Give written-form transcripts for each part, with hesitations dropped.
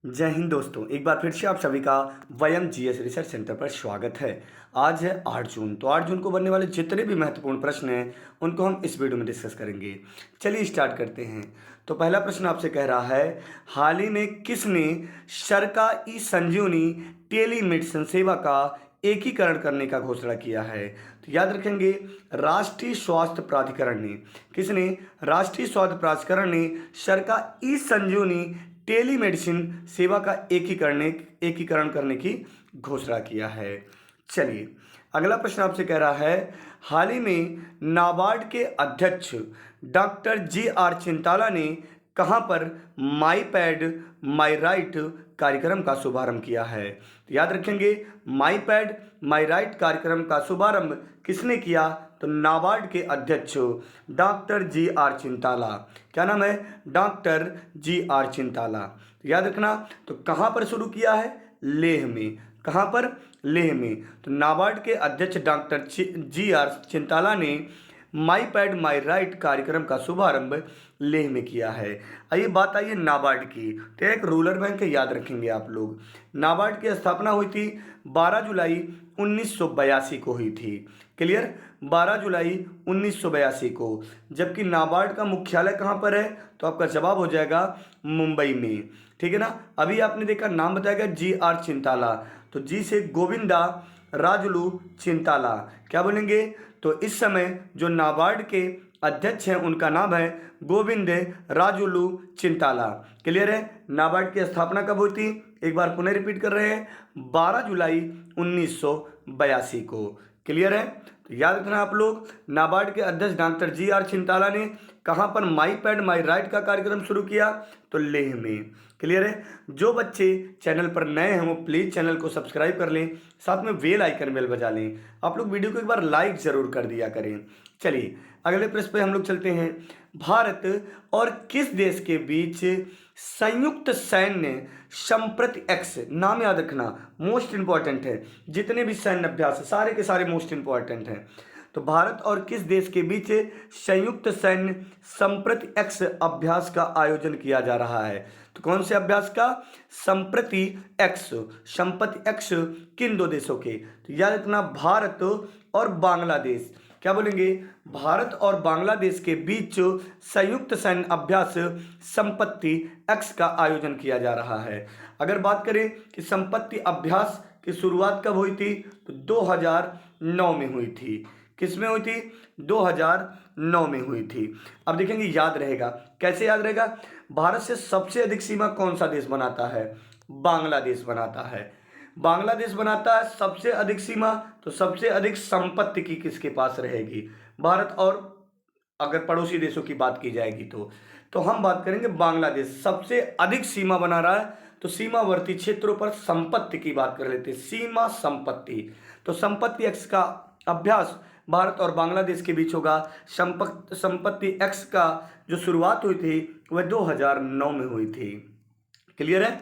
जय हिंद दोस्तों, एक बार फिर से आप सभी का वयम जीएस रिसर्च सेंटर पर स्वागत है। आज है 8 जून। तो 8 जून को बनने वाले जितने भी महत्वपूर्ण प्रश्न हैं उनको हम इस वीडियो में डिस्कस करेंगे। चलिए स्टार्ट करते हैं। तो पहला प्रश्न आपसे कह रहा है, हाल ही में किसने सरका ई संजीवनी टेलीमेडिसिन सेवा का एकीकरण करने का घोषणा किया है? तो याद रखेंगे, राष्ट्रीय स्वास्थ्य प्राधिकरण ने। किसने? राष्ट्रीय स्वास्थ्य प्राधिकरण ने सरका ई संजीवनी टेलीमेडिसिन सेवा का एकीकरण करने की घोषणा किया है। चलिए अगला प्रश्न आपसे कह रहा है, हाल ही में नाबार्ड के अध्यक्ष डॉक्टर जी आर चिंताला ने कहां पर माई पैड माई राइट कार्यक्रम का शुभारंभ किया है? तो याद रखेंगे, माई पैड माई राइट कार्यक्रम का शुभारंभ किसने किया? तो नाबार्ड के अध्यक्ष डॉक्टर जी आर चिंताला। क्या नाम है? Doctor G R Chintala. तो याद रखना, तो कहाँ पर शुरू किया है? लेह में। कहाँ पर? लेह में। तो नाबार्ड के अध्यक्ष डॉक्टर जी आर चिंताला ने माई पैड माई राइट कार्यक्रम का शुभारंभ लेह में किया है। आइए बात आई है नाबार्ड की। तो एक रूरल बैंक है, याद रखेंगे आप लोग। नाबार्ड की स्थापना हुई थी 12 जुलाई 1982 को हुई थी। क्लियर? 12 जुलाई 1982 को। जबकि नाबार्ड का मुख्यालय कहाँ पर है? तो आपका जवाब हो जाएगा मुंबई में। ठीक है ना? अभी आपने देखा, नाम बताया गया जी आर चिंताला। तो जी से गोविंदा राजुलू चिंताला। क्या बोलेंगे? तो इस समय जो नाबार्ड के अध्यक्ष हैं उनका नाम है गोविंद राजुलू चिंताला। क्लियर है? नाबार्ड की स्थापना कब हुई थी? एक बार पुनः रिपीट कर रहे हैं, 12 जुलाई 1982 को। क्लियर है? तो याद रखना आप लोग, नाबार्ड के अध्यक्ष डॉक्टर जी आर चिंताला ने कहाँ पर माई पैड माई राइट का कार्यक्रम शुरू किया? तो लेह में। क्लियर है? जो बच्चे चैनल पर नए हैं वो प्लीज़ चैनल को सब्सक्राइब कर लें, साथ में बेल आइकन बेल बजा लें। आप लोग वीडियो को एक बार लाइक जरूर कर दिया करें। चलिए अगले प्रश्न पे हम लोग चलते हैं। भारत और किस देश के बीच संयुक्त सैन्य संप्रति एक्स, नाम याद रखना, मोस्ट इंपॉर्टेंट है। जितने भी सैन्य अभ्यास है सारे के सारे मोस्ट इंपॉर्टेंट हैं। तो भारत और किस देश के बीच संयुक्त सैन्य संप्रति एक्स अभ्यास का आयोजन किया जा रहा है? तो कौन से अभ्यास का? संप्रति एक्स। संप्रति एक्स किन दो देशों के? तो याद रखना, भारत और बांग्लादेश। क्या बोलेंगे? भारत और बांग्लादेश के बीच संयुक्त सैन्य अभ्यास संपत्ति एक्स का आयोजन किया जा रहा है। अगर बात करें कि संपत्ति अभ्यास की शुरुआत कब हुई थी? तो 2009 में हुई थी। किस में हुई थी? 2009 में हुई थी। अब देखेंगे, याद रहेगा। कैसे याद रहेगा? भारत से सबसे अधिक सीमा कौन सा देश बनाता है? बांग्लादेश बनाता है। बांग्लादेश बनाता है सबसे अधिक सीमा। तो सबसे अधिक संपत्ति की किसके पास रहेगी? भारत। और अगर पड़ोसी देशों की बात की जाएगी तो हम बात करेंगे बांग्लादेश सबसे अधिक सीमा बना रहा है। तो सीमावर्ती क्षेत्रों पर संपत्ति की बात कर लेते हैं, सीमा संपत्ति। तो संपत्ति एक्स का अभ्यास भारत और बांग्लादेश के बीच होगा। संपत्ति एक्स का जो शुरुआत हुई थी वह 2009 में हुई थी। क्लियर है?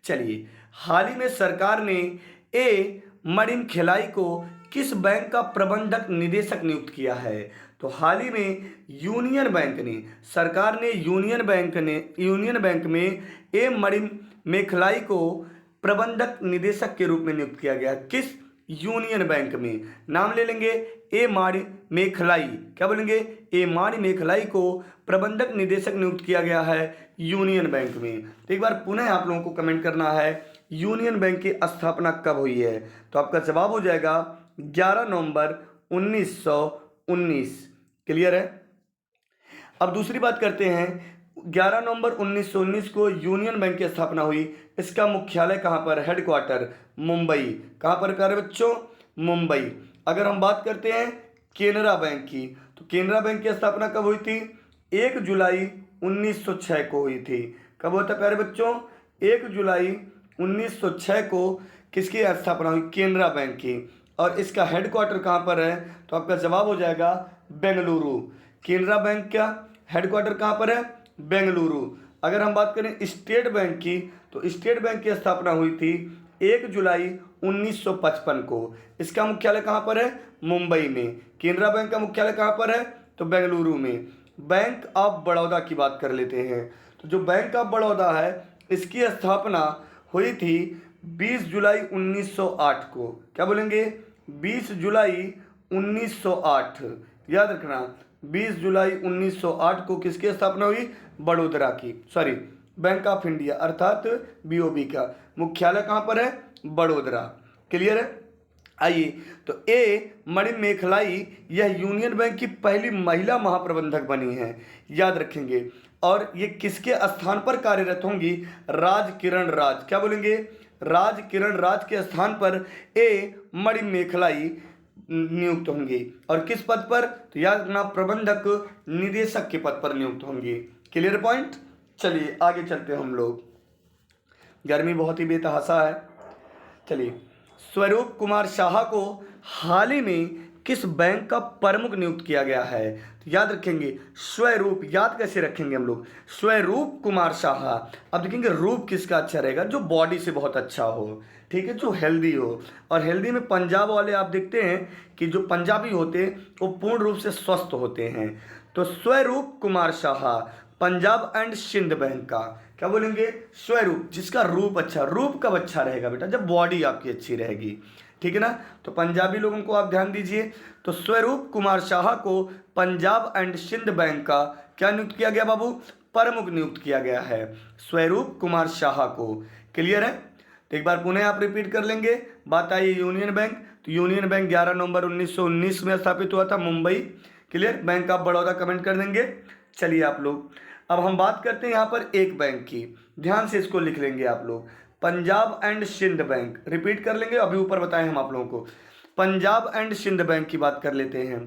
चलिए, हाल ही में सरकार ने ए मरीन खिलाई को किस बैंक का प्रबंधक निदेशक नियुक्त किया है? तो हाल ही में यूनियन बैंक ने, सरकार ने यूनियन बैंक में ए मरीन मेखलाई को प्रबंधक निदेशक के रूप में नियुक्त किया गया। किस? यूनियन बैंक में। नाम ले लेंगे, ए मारी मेखलाई। क्या बोलेंगे? ए मारी मेखलाई को प्रबंधक निदेशक नियुक्त किया गया है यूनियन बैंक में। तो एक बार पुनः आप लोगों को कमेंट करना है, यूनियन बैंक की स्थापना कब हुई है? तो आपका जवाब हो जाएगा 11 नवंबर 1919। क्लियर है? अब दूसरी बात करते हैं। 11 नवंबर 1919 को यूनियन बैंक की स्थापना हुई। इसका मुख्यालय कहाँ पर? हेडक्वार्टर मुंबई। कहाँ पर कर बच्चों? मुंबई। अगर हम बात करते हैं केनरा बैंक की, तो केनरा बैंक की स्थापना कब हुई थी? 1 जुलाई 1906 को हुई थी। कब होता है प्यारे बच्चों? 1 जुलाई 1906 को किसकी स्थापना हुई? केनरा बैंक की। और इसका हेडक्वार्टर कहाँ पर है? तो आपका जवाब हो जाएगा बेंगलुरु। केनरा बैंक का हेडक्वार्टर कहाँ पर है? बेंगलुरु। अगर हम बात करें स्टेट बैंक की, तो स्टेट बैंक की स्थापना हुई थी 1 जुलाई 1955 को। इसका मुख्यालय कहाँ पर है? मुंबई में। केनरा बैंक का मुख्यालय कहाँ पर है? तो बेंगलुरु में। बैंक ऑफ बड़ौदा की बात कर लेते हैं। तो जो बैंक ऑफ बड़ौदा है इसकी स्थापना हुई थी 20 जुलाई 1908 को। क्या बोलेंगे? 20 जुलाई 1908, याद रखना। 20 जुलाई 1908 को किसकी स्थापना हुई? बड़ोदरा की, सॉरी बैंक ऑफ इंडिया अर्थात बीओबी का मुख्यालय कहाँ पर है? बड़ोदरा। क्लियर है? आइए, तो ए मणिमेखलाई यह यूनियन बैंक की पहली महिला महाप्रबंधक बनी है, याद रखेंगे। और ये किसके स्थान पर कार्यरत होंगी? राज किरण राज। क्या बोलेंगे? राज किरण राज के स्थान पर ए मणिमेखलाई नियुक्त होंगी। और किस पद पर? तो याद रखना, प्रबंधक निदेशक के पद पर नियुक्त होंगी। Clear point? चलिए आगे चलते हैं हम लोग। गर्मी बहुत ही बेतहाशा है। चलिए, स्वरूप कुमार शाह को हाल ही में किस बैंक का प्रमुख नियुक्त किया गया है? तो याद रखेंगे स्वरूप। याद कैसे रखेंगे हम लोग? स्वरूप कुमार शाह। अब देखेंगे रूप किसका अच्छा रहेगा? जो बॉडी से बहुत अच्छा हो, ठीक है, जो हेल्दी हो। और हेल्दी में पंजाब वाले आप देखते हैं कि जो पंजाबी होते हैं वो पूर्ण रूप से स्वस्थ होते हैं। तो स्वरूप कुमार शाह पंजाब एंड सिंध बैंक का, क्या बोलेंगे? स्वरूप, जिसका रूप अच्छा। रूप कब अच्छा रहेगा बेटा? जब बॉडी आपकी अच्छी रहेगी, ठीक है ना। तो पंजाबी लोगों को आप ध्यान दीजिए। तो स्वरूप कुमार शाह को पंजाब एंड सिंध बैंक का क्या नियुक्त किया गया बाबू? प्रमुख नियुक्त किया गया है स्वरूप कुमार शाह को। क्लियर है? तो एक बार पुनः आप रिपीट कर लेंगे। बात आई यूनियन बैंक। तो यूनियन बैंक 11 नवंबर 1919 में स्थापित हुआ था, Mumbai. Clear? Bank of Baroda comment कर देंगे। चलिए आप लोग, अब हम बात करते हैं यहाँ पर एक बैंक की। ध्यान से इसको लिख लेंगे आप लोग, Punjab and Sind bank. Repeat कर लेंगे, अभी ऊपर बताएं हम आप लोगों को। पंजाब एंड सिंध बैंक की बात कर लेते हैं।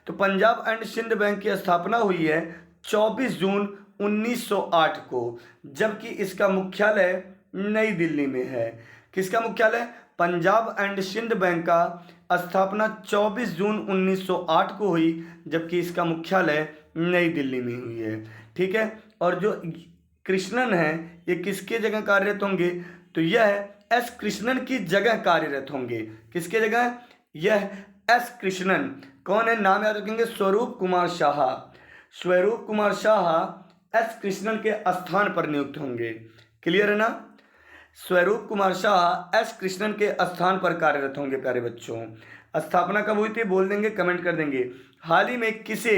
तो पंजाब एंड सिंध बैंक की स्थापना हुई है 24 जून 1908 को, जबकि इसका मुख्यालय नई दिल्ली में है। किसका मुख्यालय? पंजाब एंड सिंध बैंक का स्थापना 24 जून 1908 को हुई, जबकि इसका मुख्यालय नई दिल्ली में हुई है। ठीक है? और जो कृष्णन है ये किसके जगह कार्यरत होंगे? तो यह एस कृष्णन की जगह कार्यरत होंगे। किसके जगह? यह एस कृष्णन। कौन है? नाम याद रखेंगे, स्वरूप कुमार शाह। स्वरूप कुमार शाह एस कृष्णन के स्थान पर नियुक्त होंगे। क्लियर है ना? स्वरूप कुमार शाह एस कृष्णन के स्थान पर कार्यरत होंगे। प्यारे बच्चों, स्थापना कब हुई थी? बोल देंगे, कमेंट कर देंगे। हाल ही में किसे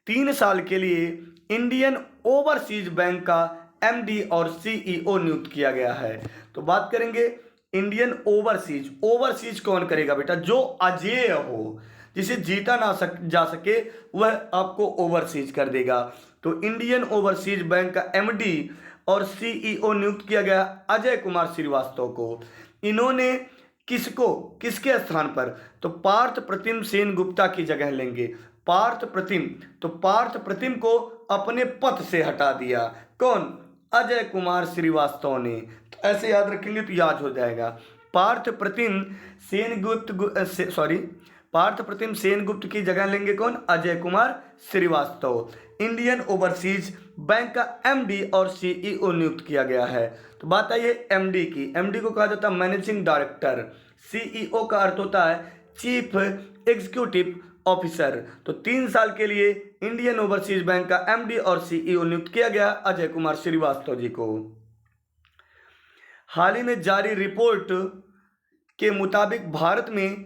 3 साल के लिए इंडियन ओवरसीज बैंक का एमडी और सीईओ नियुक्त किया गया है? तो बात करेंगे इंडियन ओवरसीज। ओवरसीज कौन करेगा बेटा? जो अजेय हो, जिसे जीता ना जा सके, वह आपको ओवरसीज कर देगा। तो इंडियन ओवरसीज बैंक का एमडी और सीईओ नियुक्त किया गया अजय कुमार श्रीवास्तव को। इन्होंने किसको, किसके स्थान पर? तो पार्थ प्रतिम सेन गुप्ता की जगह लेंगे। पार्थ प्रतिम, तो पार्थ प्रतिम को अपने पद से हटा दिया। कौन? अजय कुमार श्रीवास्तव ने। तो ऐसे याद रखेंगे तो याद हो जाएगा। पार्थ प्रतिम सेनगुप्त पार्थ प्रतिम सेनगुप्त की जगह लेंगे कौन? Ajay Kumar Srivastava. Indian overseas bank का एमडी और सीईओ नियुक्त किया गया है। तो बात आई है एमडी की। एमडी को कहा जाता है मैनेजिंग डायरेक्टर। सीईओ का अर्थ होता है चीफ एग्जीक्यूटिव ऑफिसर। तो 3 साल के लिए इंडियन ओवरसीज बैंक का एमडी और सीईओ नियुक्त किया गया अजय कुमार श्रीवास्तव जी को। हाल ही में जारी रिपोर्ट के मुताबिक भारत में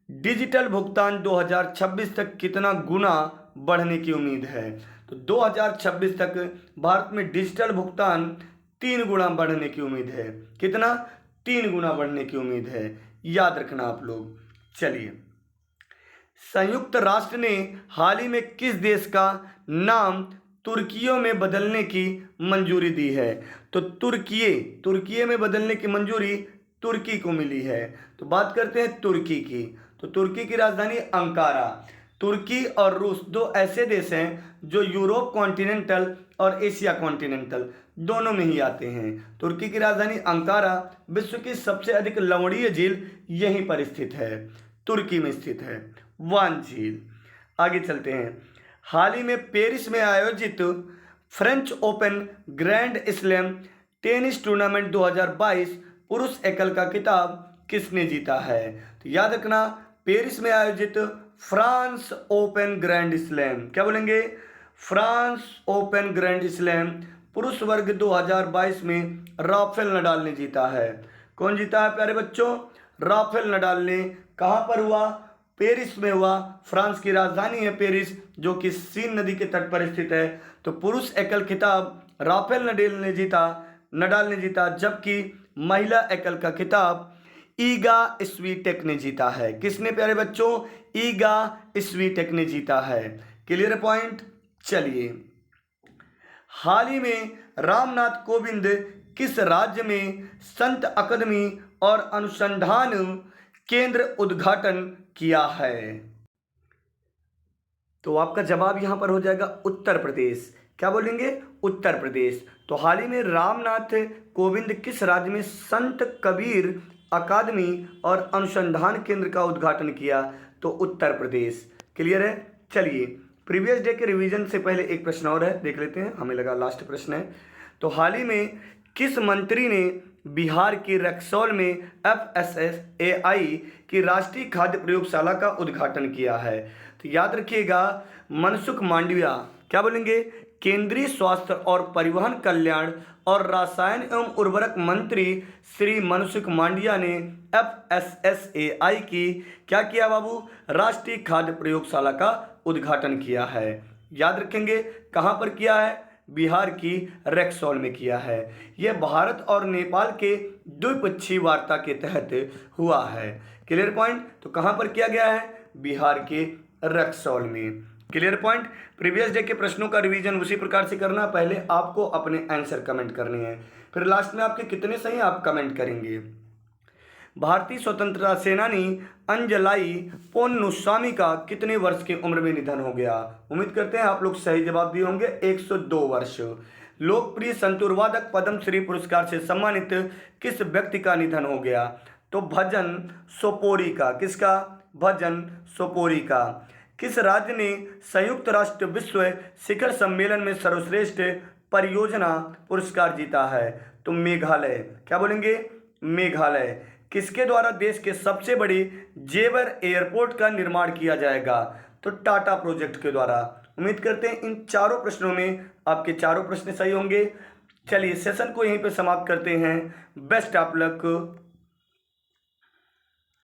डिजिटल भुगतान 2026 तक कितना गुना बढ़ने की उम्मीद है? तो 2026 तक भारत में डिजिटल भुगतान 3 गुना बढ़ने की उम्मीद है। कितना? 3 गुना बढ़ने की उम्मीद है, याद रखना आप लोग। चलिए, संयुक्त राष्ट्र ने हाल ही में किस देश का नाम तुर्कियों में बदलने की मंजूरी दी है? तो तुर्किये में बदलने की मंजूरी तुर्की को मिली है। तो बात करते हैं तुर्की की। तो तुर्की की राजधानी अंकारा। तुर्की और रूस दो ऐसे देश हैं जो यूरोप कॉन्टिनेंटल और एशिया कॉन्टिनेंटल दोनों में ही आते हैं। तुर्की की राजधानी अंकारा। विश्व की सबसे अधिक लवणीय झील यहीं पर स्थित है, तुर्की में स्थित है, वान झील। आगे चलते हैं। हाल ही में पेरिस में आयोजित French open grand slam tennis tournament 2022 पुरुष एकल का खिताब किसने जीता है? तो याद रखना, पेरिस में आयोजित फ्रांस ओपन ग्रैंड स्लैम, क्या बोलेंगे? फ्रांस ओपन ग्रैंड स्लैम पुरुष वर्ग 2022 में राफेल नडाल ने जीता है? कौन जीता है प्यारे बच्चों? राफेल नडाल ने। कहाँ पर हुआ? पेरिस में हुआ। फ्रांस की राजधानी है पेरिस, जो कि सीन नदी के तट पर स्थित है। तो पुरुष एकल खिताब राफेल नडाल ने जीता, जबकि महिला एकल का खिताब ईगा स्वीटेक ने जीता है। किसने प्यारे बच्चों? ईगा स्वीटेक ने जीता है। Clear point. चलिए, हाल ही में रामनाथ कोविंद किस राज्य में संत अकादमी और अनुसंधान केंद्र उद्घाटन किया है? तो आपका जवाब यहां पर हो जाएगा उत्तर प्रदेश। क्या बोलेंगे? उत्तर प्रदेश। तो हाल ही में रामनाथ कोविंद किस राज्य में संत कबीर अकादमी और अनुसंधान केंद्र का उद्घाटन किया? तो उत्तर प्रदेश। क्लियर है। चलिए, प्रीवियस डे के रिवीजन से पहले एक प्रश्न और है, देख लेते हैं, हमें लगा लास्ट प्रश्न है। तो हाल ही में किस मंत्री ने बिहार के रक्सौल में FSSAI की राष्ट्रीय खाद्य प्रयोगशाला का उद्घाटन किया है? तो याद रखिएगा, मनसुख मांडविया। क्या बोलेंगे? केंद्रीय स्वास्थ्य और परिवहन कल्याण और रसायन एवं उर्वरक मंत्री श्री मनसुख मांडविया ने FSSAI की क्या किया बाबू? राष्ट्रीय खाद्य प्रयोगशाला का उद्घाटन किया है। याद रखेंगे, कहां पर किया है? बिहार की रक्सौल में किया है। यह भारत और नेपाल के द्विपक्षीय वार्ता के तहत हुआ है। Clear point. तो कहां पर किया गया है? बिहार के रक्सौल में। Clear point. प्रीवियस डे के प्रश्नों का रिवीजन उसी प्रकार से करना। पहले आपको अपने आंसर कमेंट करने हैं, फिर लास्ट में आपके कितने सही आप कमेंट करेंगे। भारतीय स्वतंत्रता सेनानी अंजलाई पोन्नुस्वामी का कितने वर्ष की उम्र में निधन हो गया? उम्मीद करते हैं आप लोग सही जवाब दिए होंगे, 102 वर्ष। लोकप्रिय संतूर वादक पद्मश्री पुरस्कार से सम्मानित किस व्यक्ति का निधन हो गया? तो भजन सोपोरी का। किसका? भजन सोपोरी का। किस राज्य ने संयुक्त राष्ट्र विश्व शिखर सम्मेलन में सर्वश्रेष्ठ परियोजना पुरस्कार जीता है? तो मेघालय। क्या बोलेंगे? मेघालय। किसके द्वारा देश के सबसे बड़े जेवर एयरपोर्ट का निर्माण किया जाएगा? तो टाटा प्रोजेक्ट के द्वारा। उम्मीद करते हैं इन चारों प्रश्नों में आपके चारों प्रश्न सही होंगे। चलिए, सेशन को यहीं पे समाप्त करते हैं। Best of luck.